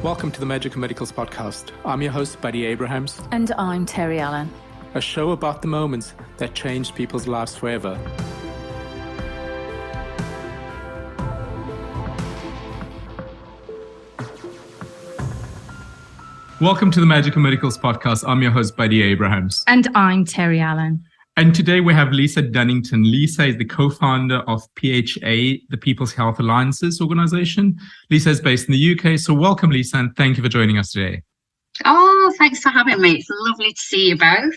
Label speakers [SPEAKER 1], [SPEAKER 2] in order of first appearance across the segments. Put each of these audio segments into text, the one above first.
[SPEAKER 1] Welcome to the Magical Medicals podcast. I'm your host, Buddy Abrahams.
[SPEAKER 2] And I'm Terry Allen.
[SPEAKER 1] A show about the moments that changed people's lives forever. Welcome to the Magical Medicals podcast. I'm your host, Buddy Abrahams.
[SPEAKER 2] And I'm Terry Allen.
[SPEAKER 1] And today we have Lisa Dunnington. Lisa is the co-founder of PHA, the People's Health Alliances organization. Lisa is based in the UK. So welcome, Lisa, and thank you for joining us today.
[SPEAKER 3] Oh, thanks for having me. It's lovely to see you both.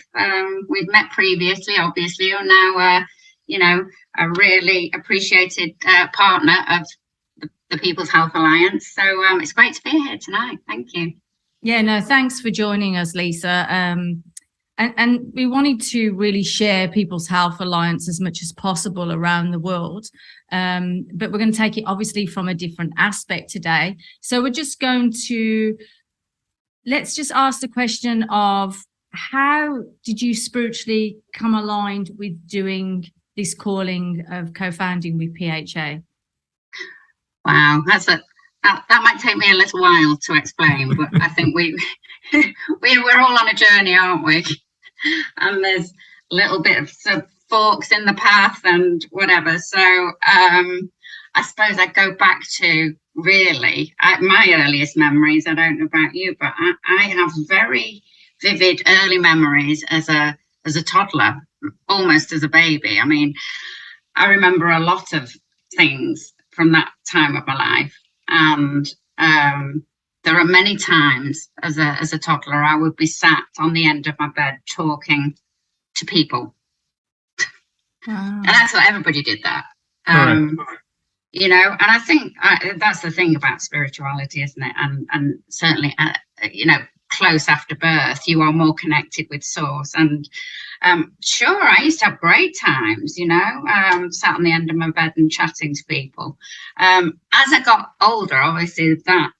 [SPEAKER 3] We've met previously, obviously. You're now, a really appreciated partner of the People's Health Alliance. So it's great to be here tonight. Thank you.
[SPEAKER 2] Yeah, no, thanks for joining us, Lisa. And we wanted to really share People's Health Alliance as much as possible around the world. But we're going to take it obviously from a different aspect today. So we're just going to, let's just ask the question of how did you spiritually come aligned with doing this calling of co-founding with PHA?
[SPEAKER 3] Wow, that might take me a little while to explain, but I think we're all on a journey, aren't we? And there's a little bit of sort of forks in the path and whatever. So I suppose I go back to really my earliest memories. I don't know about you, but I have very vivid early memories as a toddler, almost as a baby. I mean, I remember a lot of things from that time of my life. And there are many times as a toddler, I would be sat on the end of my bed talking to people. Wow. And that's what everybody did that. And I think that's the thing about spirituality, isn't it? And certainly, close after birth, you are more connected with source. And sure, I used to have great times, sat on the end of my bed and chatting to people. As I got older, obviously that,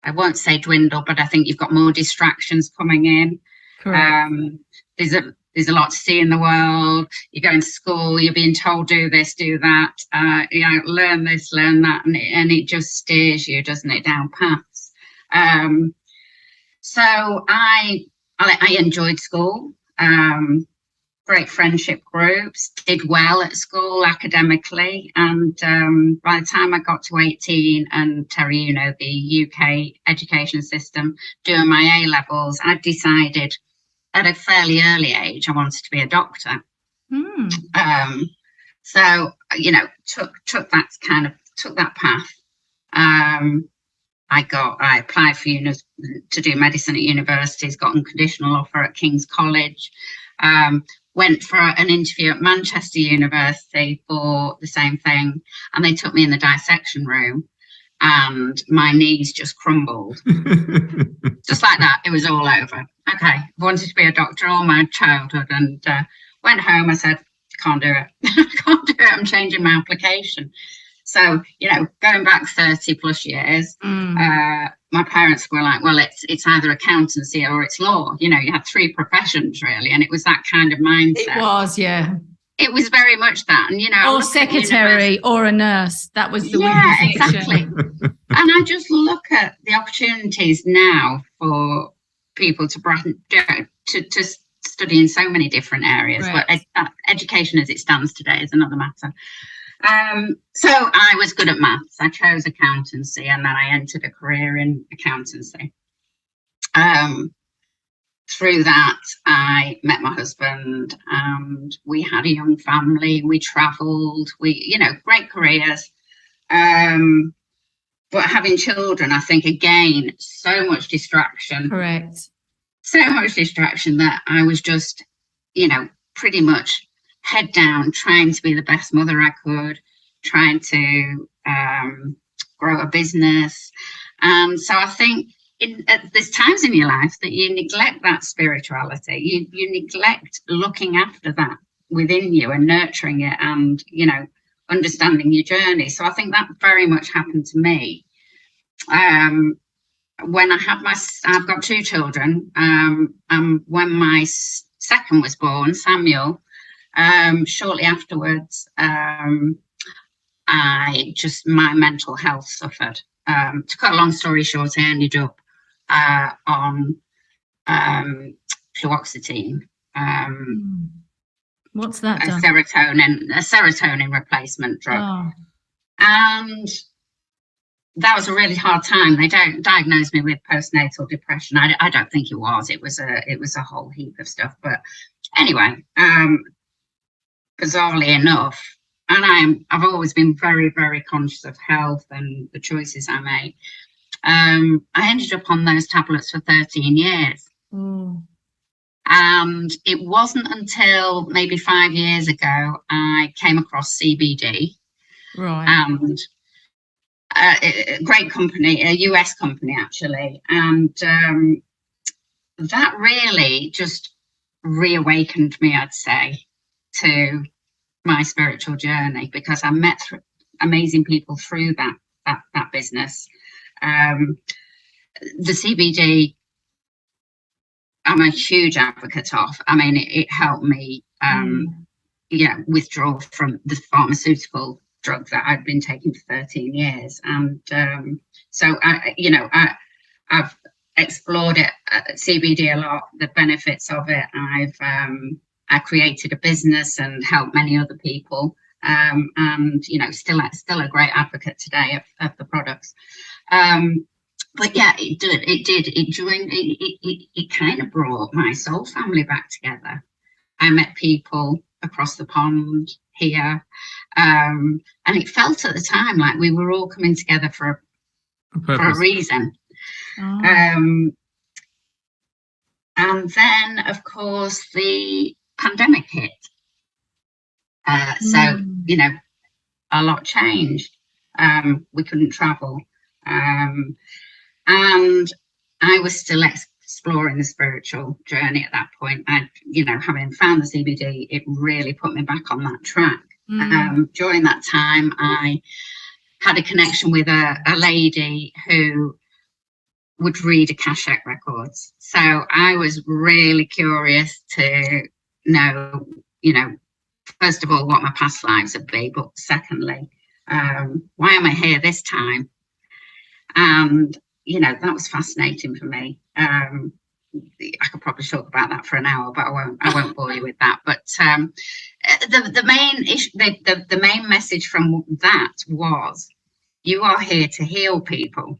[SPEAKER 3] I won't say dwindle, but I think you've got more distractions coming in. Correct. There's a lot to see in the world. You're going to school, you're being told, do this, do that, learn this, learn that, and it just steers you, doesn't it, down paths. So I enjoyed school, great friendship groups, did well at school academically. And by the time I got to 18, and Terry, the UK education system, doing my A-levels, I decided at a fairly early age I wanted to be a doctor. So, took that path. I applied to do medicine at universities, got unconditional offer at King's College, went for an interview at Manchester University for the same thing, and they took me in the dissection room and my knees just crumbled. Just like that, it was all over. Okay, I wanted to be a doctor all my childhood, and went home. I said, can't do it. Can't do it. I'm changing my application. So, going back 30 plus years, my parents were like, well, it's either accountancy or it's law. You had three professions really. And it was that kind of mindset.
[SPEAKER 2] It was, yeah.
[SPEAKER 3] It was very much that. And,
[SPEAKER 2] or secretary or a nurse. That was the
[SPEAKER 3] yeah, exactly. And I just look at the opportunities now for people to study in so many different areas. Right. But education as it stands today is another matter. So I was good at maths. I chose accountancy, and then I entered a career in accountancy. Through that, I met my husband, and we had a young family. We travelled. Great careers. But having children, I think, again, so much distraction.
[SPEAKER 2] Correct.
[SPEAKER 3] So much distraction that I was just, pretty much head down, trying to be the best mother I could, trying to grow a business. And so I think there's times in your life that you neglect that spirituality. You neglect looking after that within you and nurturing it and, understanding your journey. So I think that very much happened to me. When I've got two children, when my second was born, Samuel, shortly afterwards, my mental health suffered. To cut a long story short, I ended up on fluoxetine.
[SPEAKER 2] What's that?
[SPEAKER 3] A serotonin replacement drug.
[SPEAKER 2] Oh.
[SPEAKER 3] And that was a really hard time. They don't diagnose me with postnatal depression. I don't think it was. It was a whole heap of stuff. But anyway, bizarrely enough, and I've always been very, very conscious of health and the choices I make. I ended up on those tablets for 13 years.
[SPEAKER 2] Mm.
[SPEAKER 3] And it wasn't until maybe 5 years ago I came across CBD.
[SPEAKER 2] Right.
[SPEAKER 3] And a great company, a US company actually. And that really just reawakened me, I'd say, to my spiritual journey, because I met amazing people through that business. The CBD, I'm a huge advocate of. I mean, it helped me withdraw from the pharmaceutical drug that I'd been taking for 13 years. And so I've explored it, CBD, a lot, the benefits of it. I created a business and helped many other people, and still a great advocate today of the products. But yeah, it kind of brought my soul family back together. I met people across the pond here, and it felt at the time like we were all coming together for a reason.
[SPEAKER 2] Oh.
[SPEAKER 3] And then, of course, the pandemic hit. So, a lot changed. We couldn't travel. And I was still exploring the spiritual journey at that point. Having found the CBD, it really put me back on that track. During that time, I had a connection with a lady who would read Akashic records. So I was really curious to know, first of all, what my past lives would be, but secondly, why am I here this time? And that was fascinating for me. I could probably talk about that for an hour, but I won't bore you with that. But the main issue, the main message from that was, you are here to heal people.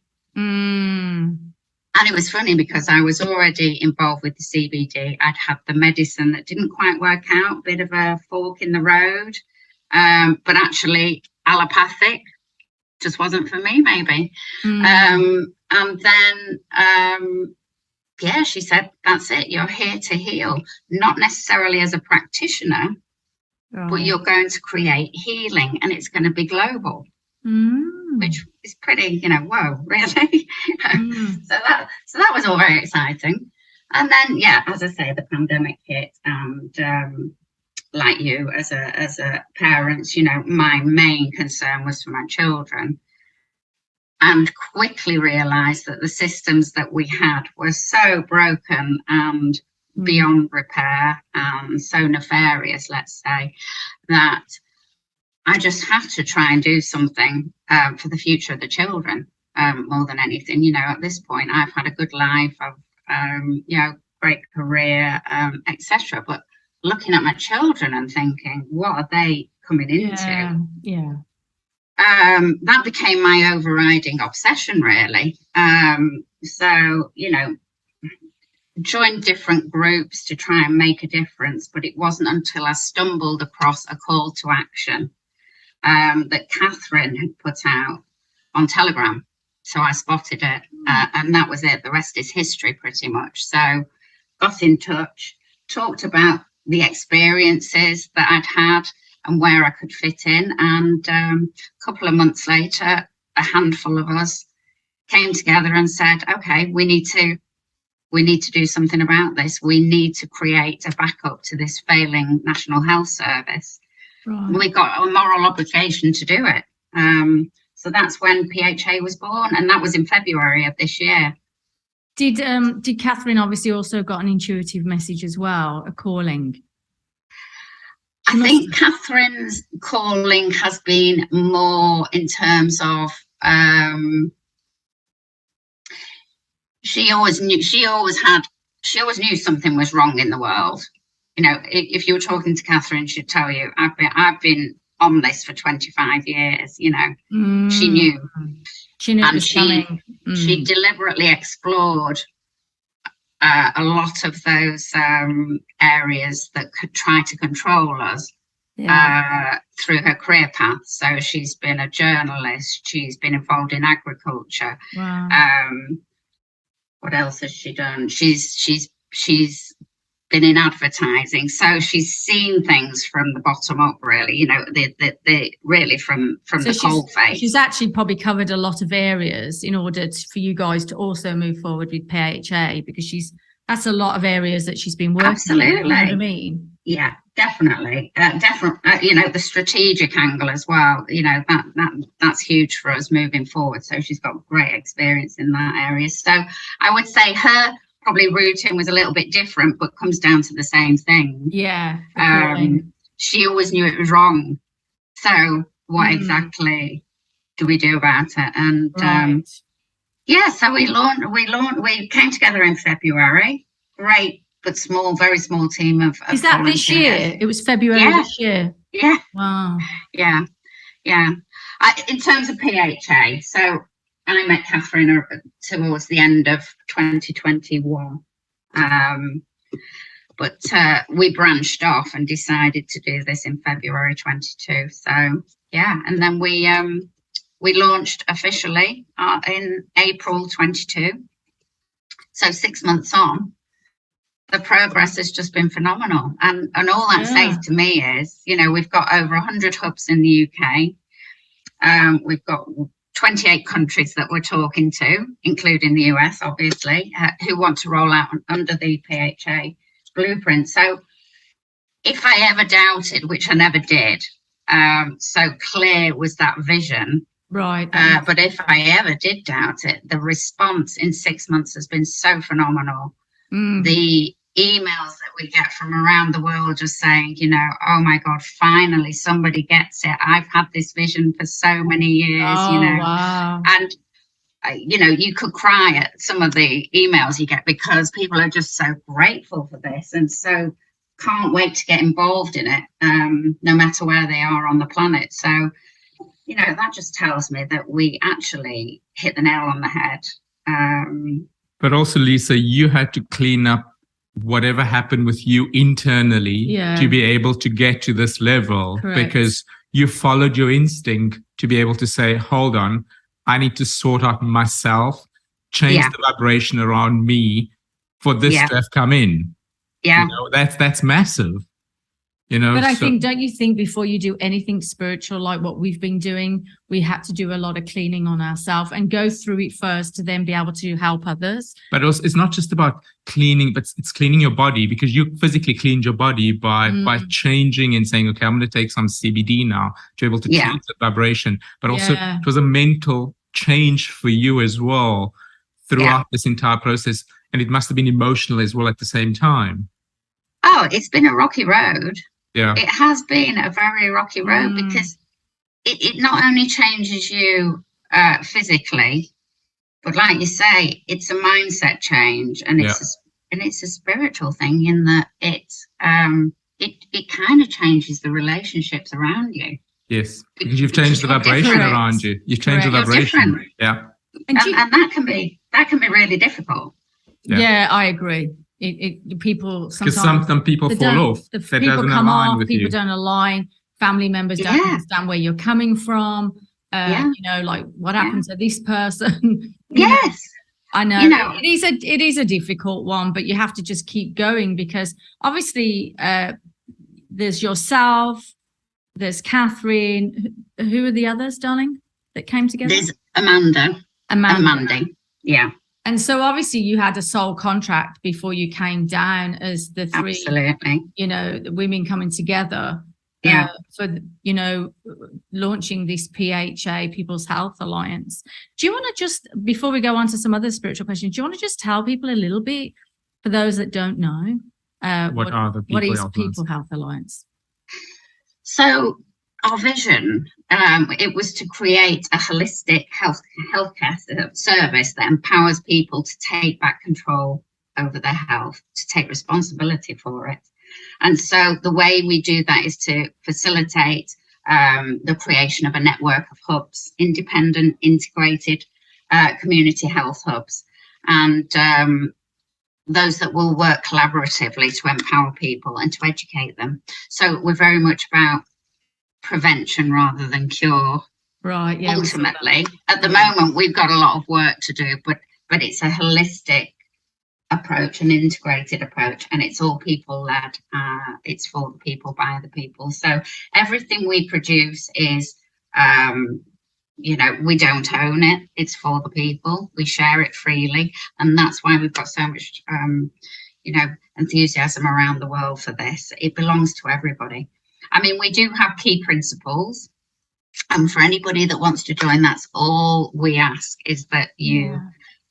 [SPEAKER 3] And it was funny because I was already involved with the CBD. I'd had the medicine that didn't quite work out, bit of a fork in the road, but actually allopathic just wasn't for me, maybe. And then, she said, that's it. You're here to heal, not necessarily as a practitioner, but you're going to create healing, and it's going to be global. Which is pretty, whoa, really? So that was all very exciting. And then, as I say, the pandemic hit, and like you, as a parent, my main concern was for my children, and quickly realised that the systems that we had were so broken and beyond repair, and so nefarious, let's say, that I just have to try and do something for the future of the children, more than anything. At this point, I've had a good life, I've great career, etc. But looking at my children and thinking, what are they coming into? That became my overriding obsession, really. So, joined different groups to try and make a difference, but it wasn't until I stumbled across a call to action that Catherine had put out on Telegram. So I spotted it, and that was it. The rest is history, pretty much. So got in touch, talked about the experiences that I'd had and where I could fit in. And a couple of months later, a handful of us came together and said, okay, we need to do something about this. We need to create a backup to this failing National Health Service. Right. We got a moral obligation to do it. So that's when PHA was born, and that was in February of this year.
[SPEAKER 2] Did Catherine obviously also got an intuitive message as well, a calling?
[SPEAKER 3] I think Catherine's calling has been more in terms of she always knew something was wrong in the world. You know, if you were talking to Catherine, she'd tell you, I've been on this for 25 years, you know. She knew.
[SPEAKER 2] She knew it was coming.
[SPEAKER 3] She deliberately explored a lot of those areas that could try to control us through her career path. So she's been a journalist. She's been involved in agriculture.
[SPEAKER 2] Wow.
[SPEAKER 3] What else has she done? She's been in advertising, so she's seen things from the bottom up, really. You know, the really from the coal face.
[SPEAKER 2] She's actually probably covered a lot of areas in order for you guys to also move forward with PHA, because that's a lot of areas that she's been working.
[SPEAKER 3] Absolutely.
[SPEAKER 2] In, you know what I mean?
[SPEAKER 3] Yeah, definitely. You know, the strategic angle as well. You know, that's huge for us moving forward. So she's got great experience in that area. So I would say her probably routing was a little bit different, but comes down to the same thing.
[SPEAKER 2] Yeah.
[SPEAKER 3] She always knew it was wrong. So what exactly do we do about it? And yeah, so we came together in February. Great, but very small team of
[SPEAKER 2] Is that
[SPEAKER 3] volunteers.
[SPEAKER 2] This year? It was February this year.
[SPEAKER 3] Yeah.
[SPEAKER 2] Wow.
[SPEAKER 3] Yeah. In terms of PHA, so I met Catherine towards the end of 2021. But we branched off and decided to do this in February 22. So yeah, and then we launched officially in April 22. So 6 months on, the progress has just been phenomenal. And all that says to me is, you know, we've got over 100 hubs in the UK. We've got 28 countries that we're talking to, including the US, obviously, who want to roll out under the PHA blueprint. So if I ever doubted, which I never did, so clear was that vision.
[SPEAKER 2] Right.
[SPEAKER 3] But if I ever did doubt it, the response in 6 months has been so phenomenal. The emails that we get from around the world just saying, you know, oh my God, finally somebody gets it. I've had this vision for so many years, you know.
[SPEAKER 2] Wow.
[SPEAKER 3] And, you know, you could cry at some of the emails you get because people are just so grateful for this and so can't wait to get involved in it, no matter where they are on the planet. So, you know, that just tells me that we actually hit the nail on the head.
[SPEAKER 1] But also, Lisa, you had to clean up whatever happened with you internally to be able to get to this level.
[SPEAKER 2] Correct.
[SPEAKER 1] Because you followed your instinct to be able to say, hold on, I need to sort out myself, change the vibration around me for this to have come in.
[SPEAKER 3] Yeah.
[SPEAKER 1] You know, that's massive. You know,
[SPEAKER 2] but I think, don't you think before you do anything spiritual like what we've been doing, we had to do a lot of cleaning on ourselves and go through it first to then be able to help others? But
[SPEAKER 1] also, it's not just about cleaning, but it's cleaning your body, because you physically cleaned your body by changing and saying, okay, I'm going to take some CBD now to be able to change the vibration. But also it was a mental change for you as well throughout this entire process. And it must have been emotional as well at the same time.
[SPEAKER 3] Oh, it's been a rocky road.
[SPEAKER 1] Yeah.
[SPEAKER 3] It has been a very rocky road because it not only changes you physically, but like you say, it's a mindset change, and it's a spiritual thing in that it kind of changes the relationships around you.
[SPEAKER 1] Yes, because you've changed the vibration around you. You've changed the vibration. Yeah,
[SPEAKER 3] and that can be really difficult.
[SPEAKER 2] Yeah, I agree. People sometimes,
[SPEAKER 1] because some people fall off. That doesn't align with you.
[SPEAKER 2] People don't align. Family members don't understand where you're coming from. You know, like what happened to this person.
[SPEAKER 3] Yes,
[SPEAKER 2] I know. You know. It is a difficult one, but you have to just keep going, because obviously there's yourself, there's Catherine. Who are the others, darling, that came together?
[SPEAKER 3] There's Amanda. Yeah.
[SPEAKER 2] And so obviously you had a soul contract before you came down as the three, you know, the women coming together for, you know, launching this PHA, People's Health Alliance. Do you want to just, before we go on to some other spiritual questions, do you want to just tell people a little bit, for those that don't know, what is People's Health Alliance?
[SPEAKER 3] So our vision, it was to create a holistic healthcare service that empowers people to take back control over their health, to take responsibility for it. And so the way we do that is to facilitate the creation of a network of hubs, independent, integrated community health hubs, and those that will work collaboratively to empower people and to educate them. So we're very much about prevention rather than cure.
[SPEAKER 2] Right. Yeah.
[SPEAKER 3] Ultimately, at the moment, we've got a lot of work to do, but it's a holistic approach, an integrated approach, and it's all people led. It's for the people, by the people. So everything we produce is, we don't own it. It's for the people. We share it freely, and that's why we've got so much, enthusiasm around the world for this. It belongs to everybody. I mean, we do have key principles, and for anybody that wants to join, that's all we ask, is that you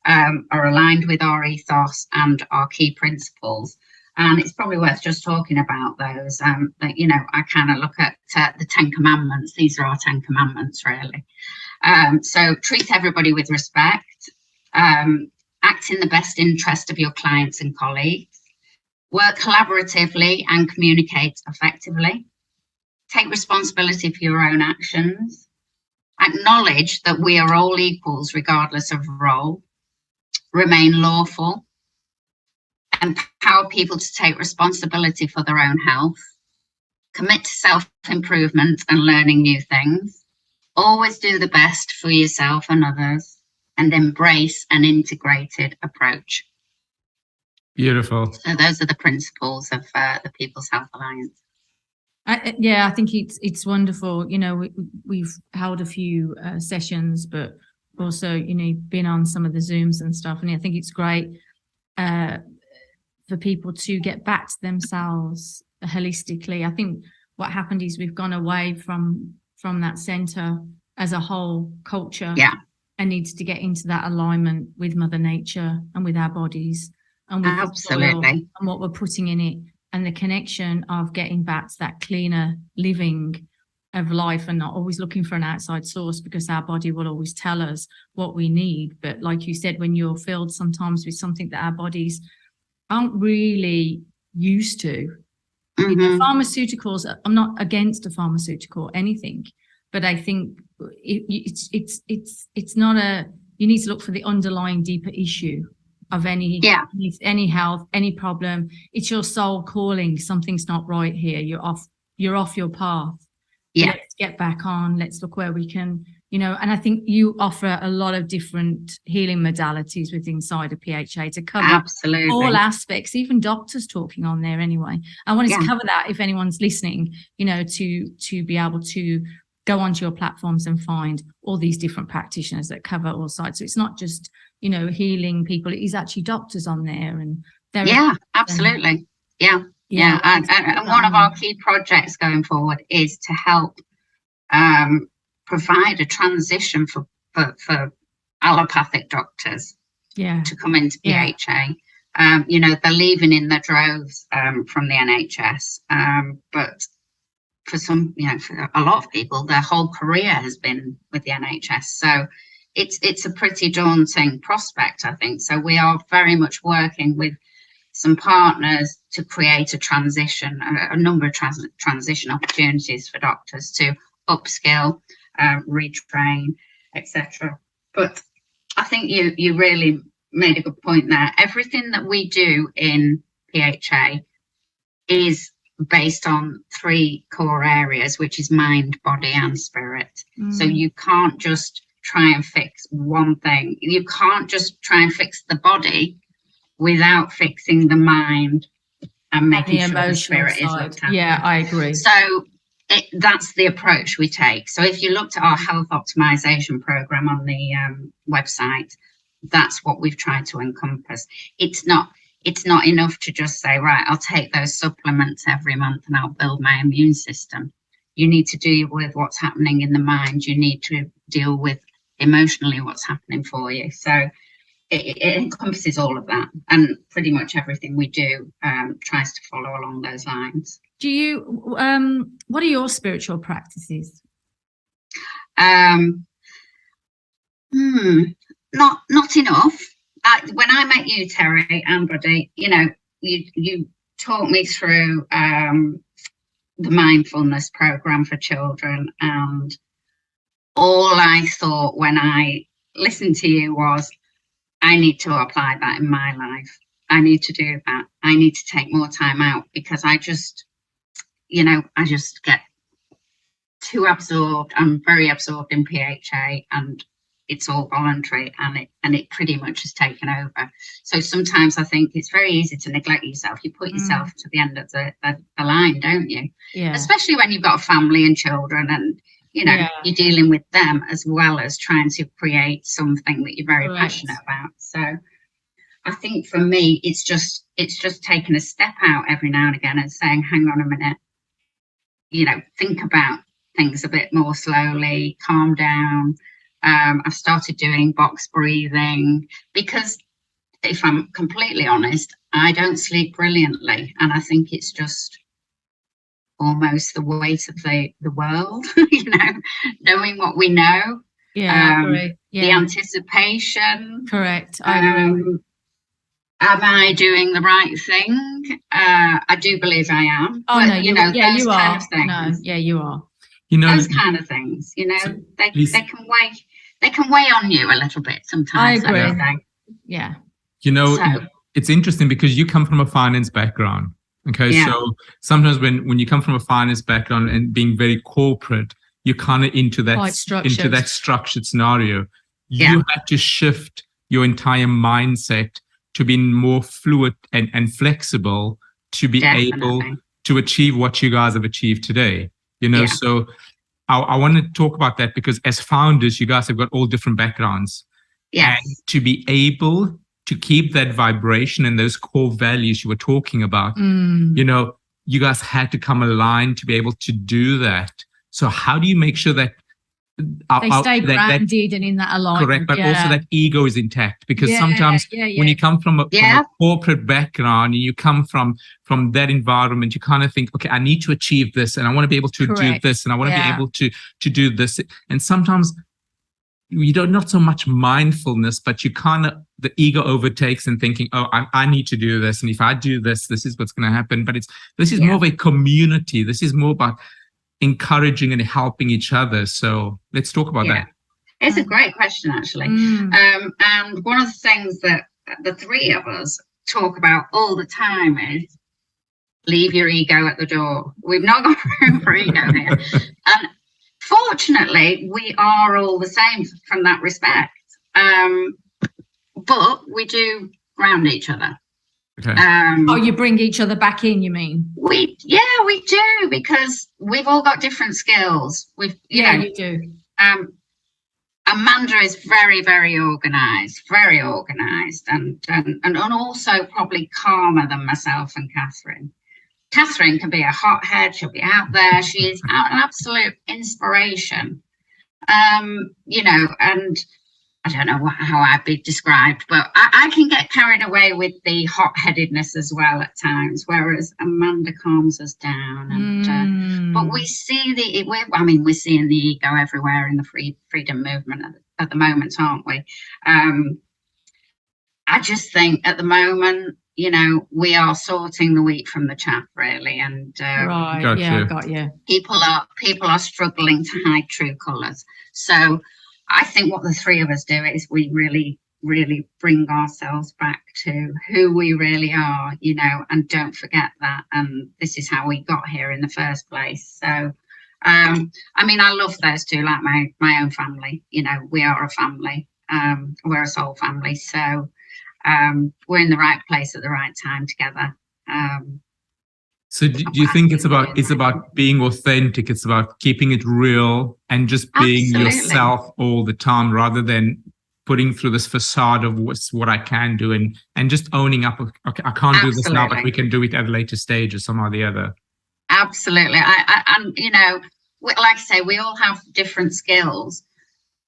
[SPEAKER 3] are aligned with our ethos and our key principles. And it's probably worth just talking about those. I kind of look at the 10 Commandments. These are our 10 Commandments, really. So treat everybody with respect, act in the best interest of your clients and colleagues, work collaboratively and communicate effectively, take responsibility for your own actions, acknowledge that we are all equals regardless of role, remain lawful, empower people to take responsibility for their own health, commit to self-improvement and learning new things, always do the best for yourself and others, and embrace an integrated approach.
[SPEAKER 1] Beautiful.
[SPEAKER 3] So those are the principles of the People's Health Alliance.
[SPEAKER 2] I think it's wonderful. We've held a few sessions, but also, been on some of the Zooms and stuff. And I think it's great for people to get back to themselves holistically. I think what happened is we've gone away from that center as a whole culture.
[SPEAKER 3] Yeah.
[SPEAKER 2] And needs to get into that alignment with Mother Nature and with our bodies and with the soil and what we're putting in it, and the connection of getting back to that cleaner living of life, and not always looking for an outside source, because our body will always tell us what we need. But like you said, when you're filled sometimes with something that our bodies aren't really used to.
[SPEAKER 3] Mm-hmm.
[SPEAKER 2] Pharmaceuticals, I'm not against a pharmaceutical or anything, but I think it's not you need to look for the underlying deeper issue of any health, any problem. It's your soul calling. Something's not right here. You're off your path.
[SPEAKER 3] Yeah.
[SPEAKER 2] Let's get back on. Let's look where we can, and I think you offer a lot of different healing modalities within inside of PHA to cover all aspects, even doctors talking on there anyway. I wanted to cover that if anyone's listening, to be able to go onto your platforms and find all these different practitioners that cover all sides. So it's not just, healing people. It is actually doctors on there. And
[SPEAKER 3] absolutely. And one of our key projects going forward is to help provide a transition for allopathic doctors to come into PHA. They're leaving in their droves from the NHS, but for some, for a lot of people, their whole career has been with the NHS. So it's a pretty daunting prospect, I think. So we are very much working with some partners to create a transition, a number of transition opportunities for doctors to upskill, retrain, etc. But I think you really made a good point there. Everything that we do in PHA is based on 3 core areas, which is mind, body and spirit. So you can't just try and fix one thing. You can't just try and fix the body without fixing the mind and making sure the spirit is looked after.
[SPEAKER 2] Yeah, I agree.
[SPEAKER 3] So that's the approach we take. So if you looked at our health optimization program on the website, that's what we've tried to encompass. It's not enough to just say, right, I'll take those supplements every month and I'll build my immune system. You need to deal with what's happening in the mind. You need to deal with emotionally what's happening for you. So it encompasses all of that, and pretty much everything we do tries to follow along those lines.
[SPEAKER 2] Do you, what are your spiritual practices?
[SPEAKER 3] Not enough. When I met you, Terry and Buddy, you know, you taught me through the mindfulness program for children, and all I thought when I listened to you was, I need to apply that in my life. I need to do that. I need to take more time out, because I just get too absorbed. I'm very absorbed in PHA, and it's all voluntary, and it pretty much has taken over. So sometimes I think it's very easy to neglect yourself. You put yourself to the end of the line, don't you?
[SPEAKER 2] Yeah.
[SPEAKER 3] Especially when you've got a family and children, and you're dealing with them as well as trying to create something that you're very passionate about. So I think for me, it's just taking a step out every now and again and saying, hang on a minute, think about things a bit more slowly, calm down. I've started doing box breathing, because if I'm completely honest, I don't sleep brilliantly, and I think it's just almost the weight of the world, knowing what we know. The anticipation.
[SPEAKER 2] Correct. I agree.
[SPEAKER 3] Am I doing the right thing? I do believe I am.
[SPEAKER 2] Oh,
[SPEAKER 3] but,
[SPEAKER 2] no, you are.
[SPEAKER 3] those kind of things.
[SPEAKER 2] No, yeah, you are.
[SPEAKER 3] Those kind of things, they can weigh on you a little bit sometimes.
[SPEAKER 2] I agree. Yeah.
[SPEAKER 1] It's interesting because you come from a finance background. Okay. Yeah. So sometimes when you come from a finance background and being very corporate, you're kind of into that structured scenario. You had to shift your entire mindset to be more fluid and flexible to be able to achieve what you guys have achieved today. So I want to talk about that, because as founders, you guys have got all different backgrounds.
[SPEAKER 3] Yes.
[SPEAKER 1] And to be able to keep that vibration and those core values you were talking about, you guys had to come aligned to be able to do that. So how do you make sure that
[SPEAKER 2] they stay grounded and in that alignment?
[SPEAKER 1] Correct, but also that ego is intact, because sometimes when you come from a corporate background and you come from that environment, you kind of think, okay, I need to achieve this, and I want to be able to do this, and I want to be able to do this. And sometimes you don't, not so much mindfulness, but you kind of, the ego overtakes and thinking, oh, I need to do this, and if I do this, this is what's going to happen. But this is more of a community. This is more about encouraging and helping each other. So let's talk about that.
[SPEAKER 3] It's a great question, actually. And one of the things that the three of us talk about all the time is leave your ego at the door. We've not got room for ego here. And fortunately, we are all the same from that respect. But we do ground each other.
[SPEAKER 1] Okay.
[SPEAKER 2] You bring each other back in, you mean?
[SPEAKER 3] We do, because we've all got different skills.
[SPEAKER 2] You do.
[SPEAKER 3] Amanda is very, very organized, and also probably calmer than myself and Catherine. Catherine can be a hothead. She'll be out there. She is an absolute inspiration. And I don't know how I'd be described, but I can get carried away with the hot-headedness as well at times, whereas Amanda calms us down. And but we see we're seeing the ego everywhere in the freedom movement at the moment, aren't we? I just think at the moment, we are sorting the wheat from the chaff, really, and
[SPEAKER 2] got you.
[SPEAKER 3] People are struggling to hide true colours. So I think what the three of us do is we really, really bring ourselves back to who we really are, and don't forget that. And this is how we got here in the first place. So, I love those two, like my own family. We are a family. We're a soul family. So we're in the right place at the right time together.
[SPEAKER 1] So do you think it's about being authentic? It's about keeping it real and just being yourself all the time, rather than putting through this facade of what I can do, and just owning up. Okay, I can't do this now, but we can do it at a later stage or some or the other.
[SPEAKER 3] Absolutely. And like I say, we all have different skills,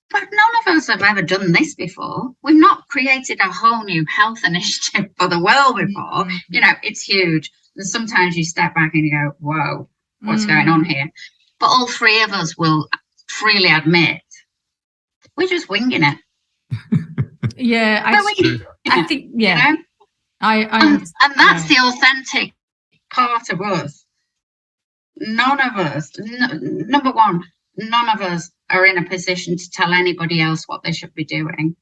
[SPEAKER 3] but none of us have ever done this before. We've not created a whole new health initiative for the world before. You know, it's huge. And sometimes you step back and you go, whoa, what's going on here? But all three of us will freely admit we're just winging it.
[SPEAKER 2] Yeah, I think, yeah. You know?
[SPEAKER 3] And that's the authentic part of us. None of us, number one, none of us are in a position to tell anybody else what they should be doing.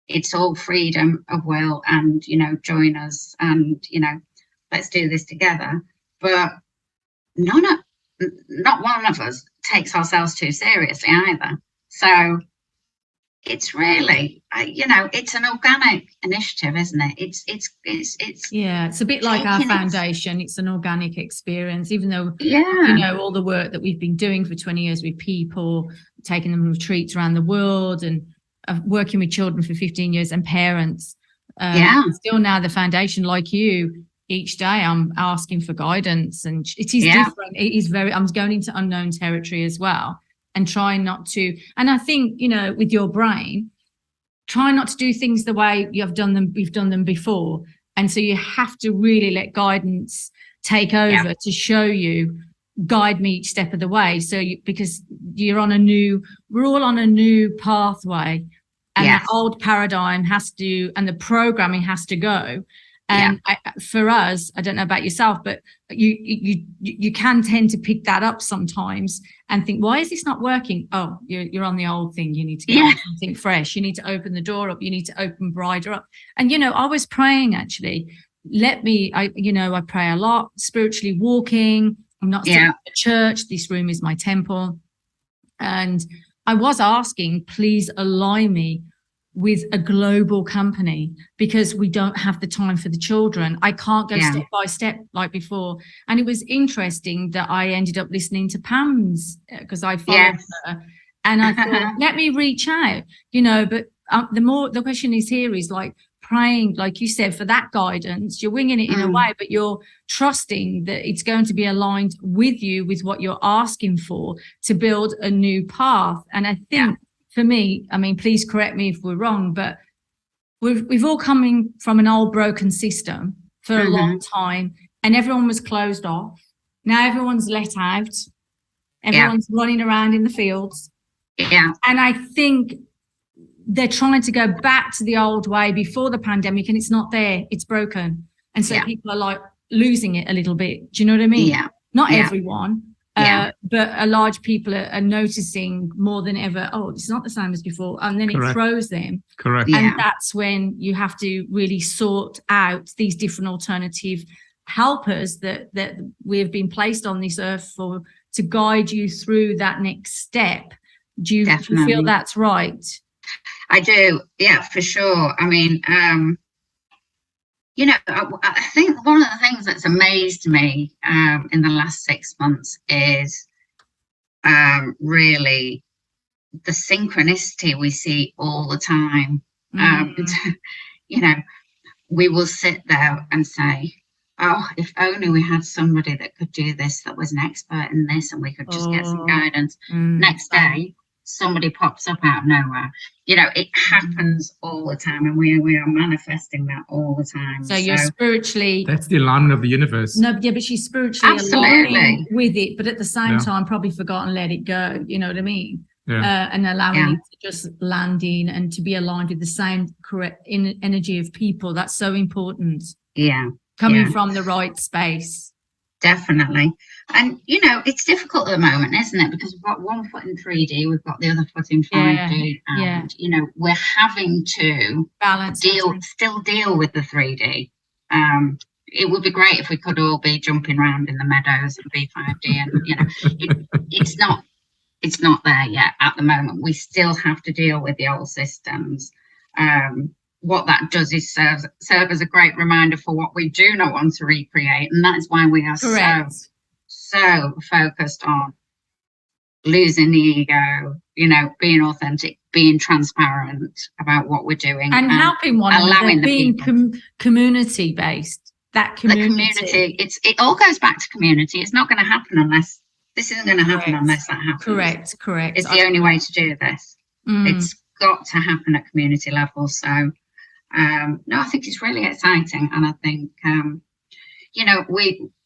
[SPEAKER 3] It's all freedom of will and, you know, join us and, you know, let's do this together. But not one of us takes ourselves too seriously either. So it's really, you know, it's an organic initiative, isn't it? It's
[SPEAKER 2] yeah, it's a bit like our foundation. It's an organic experience, even though, you know, all the work that we've been doing for 20 years with people, taking them on retreats around the world and working with children for 15 years and parents. Still now the foundation, like you, each day I'm asking for guidance, and it is different. It is I'm going into unknown territory as well. And try not to, and I think, you know, with your brain, try not to do things the way we've done them before. And so you have to really let guidance take over to show you, guide me each step of the way. So because we're all on a new pathway, and that old paradigm has to, and the programming has to go. And for us, I don't know about yourself, but you can tend to pick that up sometimes and think, why is this not working? Oh, you're on the old thing. You need to get on something fresh. You need to open the door up. You need to open brighter up. And, you know, I was praying actually. I pray a lot, spiritually walking. I'm not sitting at church. This room is my temple. And I was asking, please align me with a global company, because we don't have the time for the children. I can't go step by step like before. And it was interesting that I ended up listening to Pam's, because I followed her, and I thought, let me reach out, you know. But the question is here is like praying, like you said, for that guidance. You're winging it in a way, but you're trusting that it's going to be aligned with you, with what you're asking for, to build a new path. And I think, for me, I mean, please correct me if we're wrong, but we've all coming from an old broken system for a long time, and everyone was closed off. Now everyone's let out. Everyone's running around in the fields. Yeah. And I think they're trying to go back to the old way before the pandemic, and it's not there. It's broken. And so people are like losing it a little bit. Do you know what I mean? Yeah. Not everyone. But a large people are noticing more than ever, oh, it's not the same as before. And then it throws them.
[SPEAKER 1] Correct.
[SPEAKER 2] And that's when you have to really sort out these different alternative helpers that we have been placed on this earth for, to guide you through that next step. Do you feel that's right?
[SPEAKER 3] I do. Yeah, for sure. I mean, you know, I think one of the things that's amazed me in the last 6 months is really the synchronicity we see all the time. You know, we will sit there and say, oh, if only we had somebody that could do this, that was an expert in this, and we could just get some guidance. Next day, somebody pops up out of nowhere. You know, it happens all the time, and we are manifesting that all the time.
[SPEAKER 2] So you're spiritually,
[SPEAKER 1] that's the alignment of the universe.
[SPEAKER 2] No, yeah, but she's spiritually aligning with it, but at the same time probably forgot and let it go. You know what I mean? And allowing it to just land in and to be aligned with the same correct energy of people. That's so important. Coming from the right space.
[SPEAKER 3] Definitely. And, you know, it's difficult at the moment, isn't it? Because we've got one foot in 3D, we've got the other foot in 5D. And, you know, we're having to still deal with the 3D. It would be great if we could all be jumping around in the meadows and be 5D. And, you know, it's not there yet at the moment. We still have to deal with the old systems. What that does is serve as a great reminder for what we do not want to recreate, and that is why we are so focused on losing the ego, you know, being authentic, being transparent about what we're doing,
[SPEAKER 2] and helping one another, being community based. That community,
[SPEAKER 3] it all goes back to community. It's not going to happen unless this isn't going to happen unless that happens.
[SPEAKER 2] Correct.
[SPEAKER 3] It's the only way to do this. It's got to happen at community level. So, no, I think it's really exciting. And I think,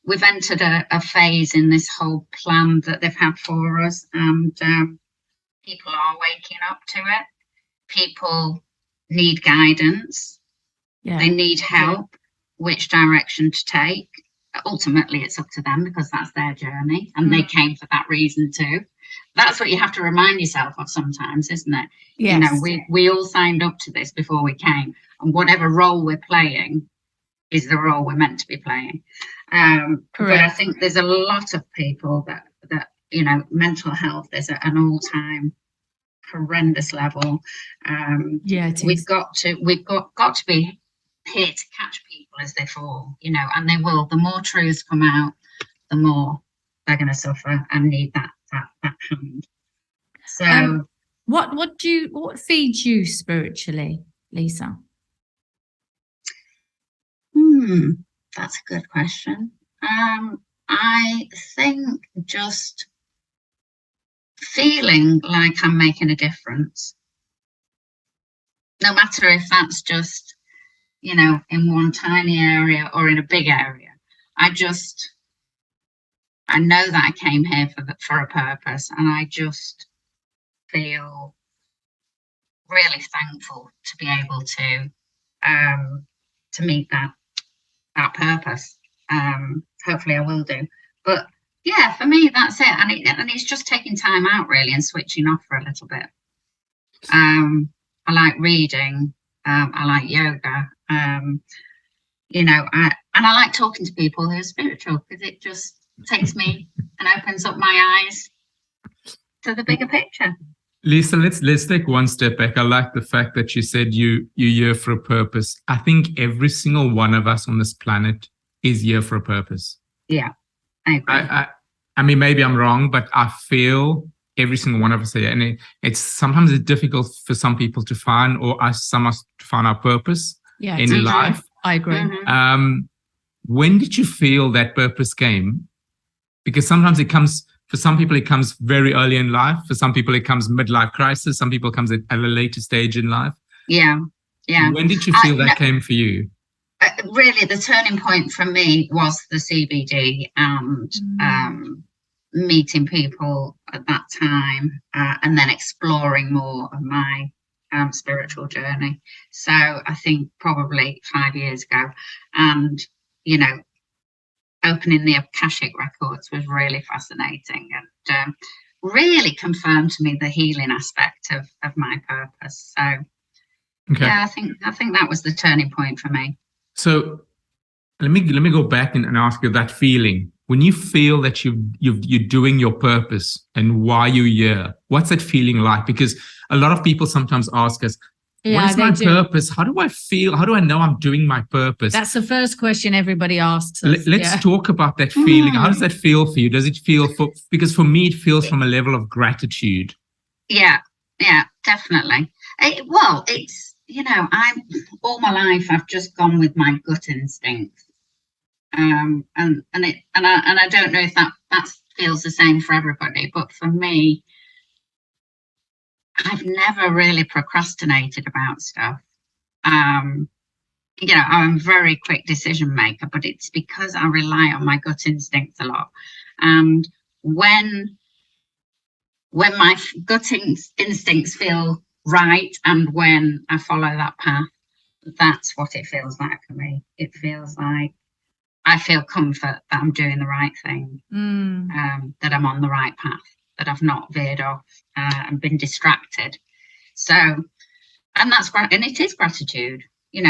[SPEAKER 3] we've entered a phase in this whole plan that they've had for us, and people are waking up to it. People need guidance. They need help, which direction to take. Ultimately, it's up to them because that's their journey, and they came for that reason too. That's what you have to remind yourself of sometimes, isn't it?
[SPEAKER 2] Yes.
[SPEAKER 3] We all signed up to this before we came, and whatever role we're playing is the role we're meant to be playing. But I think there's a lot of people that mental health is at an all-time horrendous level.
[SPEAKER 2] It
[SPEAKER 3] we've
[SPEAKER 2] is.
[SPEAKER 3] got to be here to catch people as they fall, and they will. The more truths come out, the more they're going to suffer and need that hand. So
[SPEAKER 2] what feeds you spiritually, Lisa?
[SPEAKER 3] That's a good question. I think just feeling like I'm making a difference, no matter if that's just in one tiny area or in a big area. I know that I came here for a purpose, and I just feel really thankful to be able to meet that purpose. Hopefully I will do. But yeah, for me, that's it. And it's just taking time out really and switching off for a little bit. I like reading. I like yoga. I like talking to people who are spiritual, because it just takes me and opens up my eyes to the bigger picture.
[SPEAKER 1] Lisa, let's take one step back. I like the fact that you said you're here for a purpose. I think every single one of us on this planet is here for a purpose.
[SPEAKER 3] Yeah, I agree.
[SPEAKER 1] I mean, maybe I'm wrong, but I feel every single one of us here, and it's sometimes difficult for some people to find, or some of us to find our purpose in life.
[SPEAKER 2] I agree.
[SPEAKER 1] When did you feel that purpose came? Because sometimes it comes. For some people, it comes very early in life. For some people, it comes midlife crisis. Some people, it comes at a later stage in life.
[SPEAKER 3] Yeah.
[SPEAKER 1] When did you feel that came for you?
[SPEAKER 3] Really, the turning point for me was the CBD and meeting people at that time, and then exploring more of my spiritual journey. So I think probably 5 years ago, and opening the Akashic records was really fascinating, and really confirmed to me the healing aspect of my purpose. So yeah, I think that was the turning point for me.
[SPEAKER 1] So let me go back and ask you that feeling. When you feel that you're doing your purpose and why you're here, what's that feeling like? Because a lot of people sometimes ask us, what is my purpose? How do I feel? How do I know I'm doing my purpose?
[SPEAKER 2] That's the first question everybody asks us.
[SPEAKER 1] Let's talk about that feeling. How does that feel for you? Does it feel because for me, it feels from a level of gratitude.
[SPEAKER 3] Yeah, definitely. It's, all my life, I've just gone with my gut instinct. And I don't know if that feels the same for everybody, but for me, I've never really procrastinated about stuff. I'm a very quick decision maker, but it's because I rely on my gut instincts a lot. And when my gut instincts feel right, and when I follow that path, that's what it feels like for me. It feels like I feel comfort that I'm doing the right thing, that I'm on the right path, that I've not veered off and been distracted. So, and it is gratitude,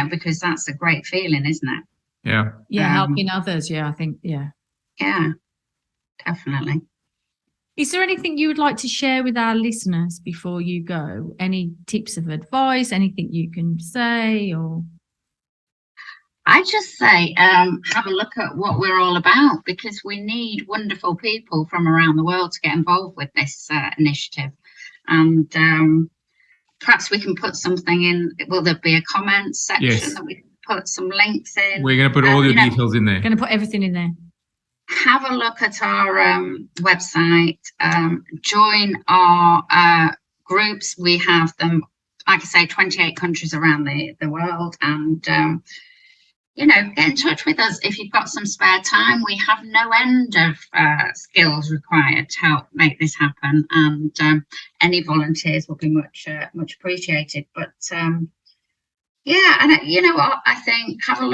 [SPEAKER 3] because that's a great feeling, isn't it?
[SPEAKER 1] Yeah.
[SPEAKER 2] Helping others. Yeah, I think. Yeah,
[SPEAKER 3] definitely.
[SPEAKER 2] Is there anything you would like to share with our listeners before you go? Any tips of advice? Anything you can say? Or
[SPEAKER 3] I just say, have a look at what we're all about, because we need wonderful people from around the world to get involved with this initiative. And perhaps we can put something in. Will there be a comments section that we can put some links in?
[SPEAKER 1] We're going to put all your details in there.
[SPEAKER 2] Going to put everything in there.
[SPEAKER 3] Have a look at our website. Join our groups. We have them, like I say, 28 countries around the world. And, you know, get in touch with us if you've got some spare time. We have no end of skills required to help make this happen. And any volunteers will be much appreciated. But yeah, and you know what, I think have a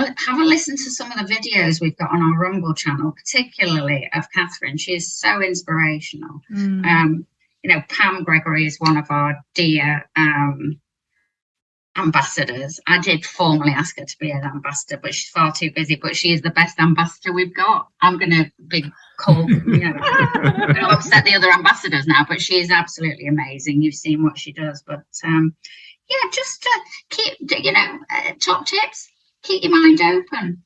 [SPEAKER 3] listen to some of the videos we've got on our Rumble channel, particularly of Catherine. She is so inspirational. You know, Pam Gregory is one of our dear ambassadors. I did formally ask her to be an ambassador, but she's far too busy. But she is the best ambassador we've got. I'm going to be called, you know, I'm going to upset the other ambassadors now, but she is absolutely amazing. You've seen what she does, but yeah, just keep, you know, top tips, keep your mind open,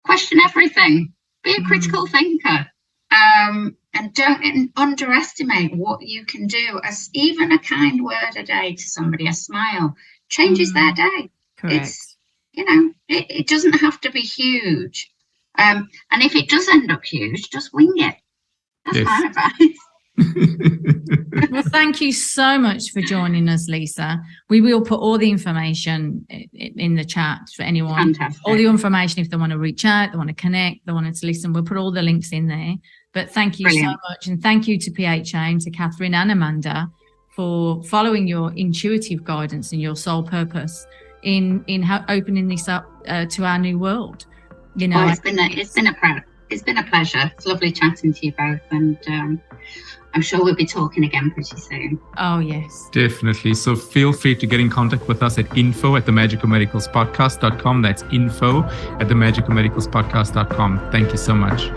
[SPEAKER 3] question everything, be a critical thinker, and don't underestimate what you can do. As even a kind word a day to somebody, a smile, changes their day.
[SPEAKER 2] Correct.
[SPEAKER 3] It's, you know, it doesn't have to be huge. And if it does end up huge, just wing it. That's my advice.
[SPEAKER 2] Well, thank you so much for joining us, Lisa. We will put all the information in the chat for anyone.
[SPEAKER 3] Fantastic.
[SPEAKER 2] All the information if they want to reach out, they want to connect, they want to listen. We'll put all the links in there. But thank you so much. And thank you to PHA and to Catherine and Amanda for following your intuitive guidance and your soul purpose in opening this up to our new world. You know,
[SPEAKER 3] it's been a pleasure. It's lovely chatting to you both, and I'm sure we'll be talking again pretty soon.
[SPEAKER 2] Oh, yes.
[SPEAKER 1] Definitely. So feel free to get in contact with us at info@themagicalmedicalspodcast.com. That's info@themagicalmedicalspodcast.com. Thank you so much.